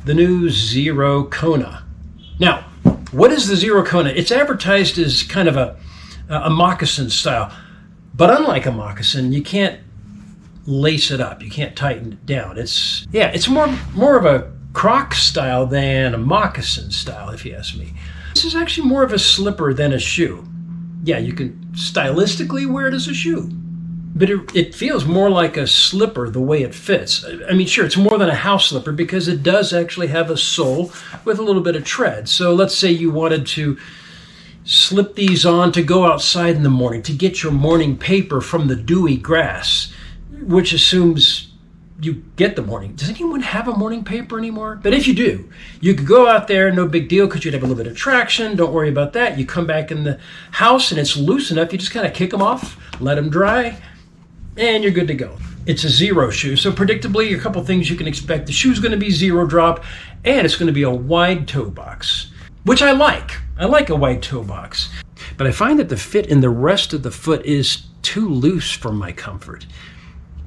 the new Xero Kona. Now, what is the Xero Kona? It's advertised as kind of a moccasin style, but unlike a moccasin, you can't lace it up. You can't tighten it down. It's more of a Croc style than a moccasin style, if you ask me. This is actually more of a slipper than a shoe. Yeah, you can stylistically wear it as a shoe, but it feels more like a slipper the way it fits. I mean, sure, it's more than a house slipper because it does actually have a sole with a little bit of tread. So let's say you wanted to slip these on to go outside in the morning to get your morning paper from the dewy grass, which assumes you get the morning. Does anyone have a morning paper anymore? But if you do, you could go out there, no big deal, because you'd have a little bit of traction. Don't worry about that. You come back in the house and it's loose enough. You just kind of kick them off, let them dry, and you're good to go. It's a Xero shoe, so predictably, a couple things you can expect. The shoe's going to be zero drop, and it's going to be a wide toe box, which I like. I like a wide toe box. But I find that the fit in the rest of the foot is too loose for my comfort,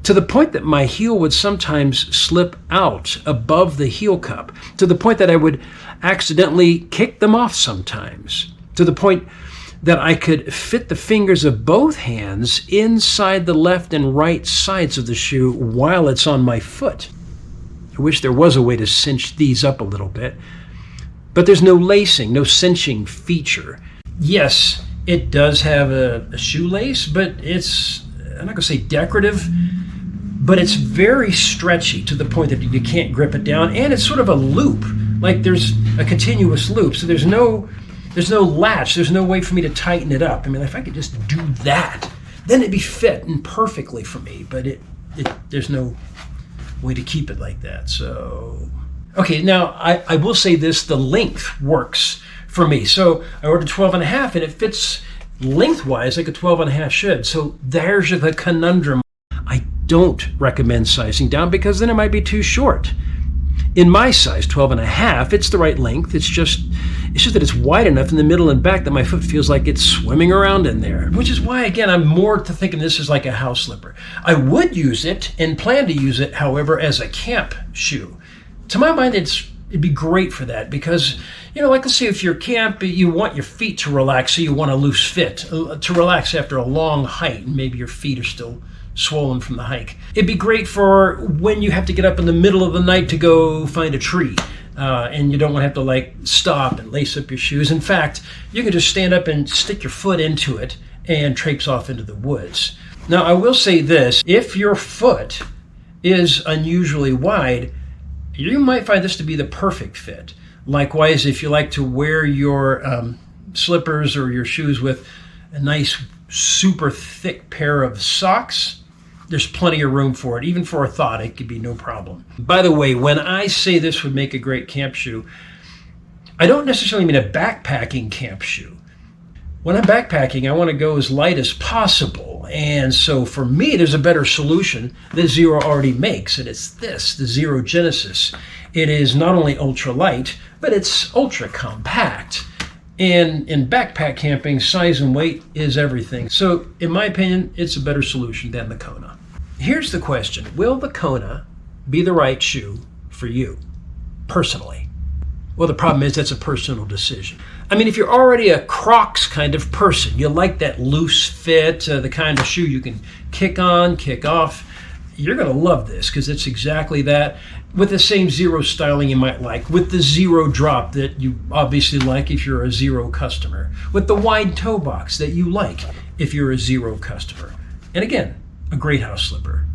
to the point that my heel would sometimes slip out above the heel cup, to the point that I would accidentally kick them off sometimes, to the point that I could fit the fingers of both hands inside the left and right sides of the shoe while it's on my foot. I wish there was a way to cinch these up a little bit, but there's no lacing, no cinching feature. Yes, it does have a shoelace, but it's, I'm not going to say decorative, but it's very stretchy to the point that you can't grip it down, and it's sort of a loop, like there's a continuous loop, so there's no latch, there's no way for me to tighten it up. I mean, if I could just do that, then it'd be fitting perfectly for me, but there's no way to keep it like that. So, okay, now I will say this, the length works for me. So I ordered 12 and a half, and it fits lengthwise like a 12 and a half should. So there's the conundrum. I don't recommend sizing down because then it might be too short. In my size, 12 and a half, it's the right length. It's just that it's wide enough in the middle and back that my foot feels like it's swimming around in there, which is why, again, I'm more to thinking this is like a house slipper. I would use it and plan to use it, however, as a camp shoe. To my mind, it'd be great for that because, like let's say if you're camp, you want your feet to relax, so you want a loose fit, to relax after a long hike, and maybe your feet are still swollen from the hike. It'd be great for when you have to get up in the middle of the night to go find a tree, and you don't want to have to stop and lace up your shoes. In fact, you can just stand up and stick your foot into it and traipse off into the woods. Now, I will say this, if your foot is unusually wide, you might find this to be the perfect fit. Likewise, if you like to wear your slippers or your shoes with a nice super thick pair of socks, there's plenty of room for it. Even for a thought, it could be no problem. By the way, when I say this would make a great camp shoe, I don't necessarily mean a backpacking camp shoe. When I'm backpacking, I want to go as light as possible. And so for me, there's a better solution that Xero already makes, and it's this, the Xero Genesis. It is not only ultra light, but it's ultra compact. And in backpack camping, size and weight is everything. So in my opinion, it's a better solution than the Kona. Here's the question. Will the Kona be the right shoe for you, personally? Well, the problem is that's a personal decision. I mean, if you're already a Crocs kind of person, you like that loose fit, the kind of shoe you can kick on, kick off, you're going to love this because it's exactly that, with the same Xero styling you might like, with the zero drop that you obviously like if you're a Xero customer, with the wide toe box that you like if you're a Xero customer. And again, a great house slipper.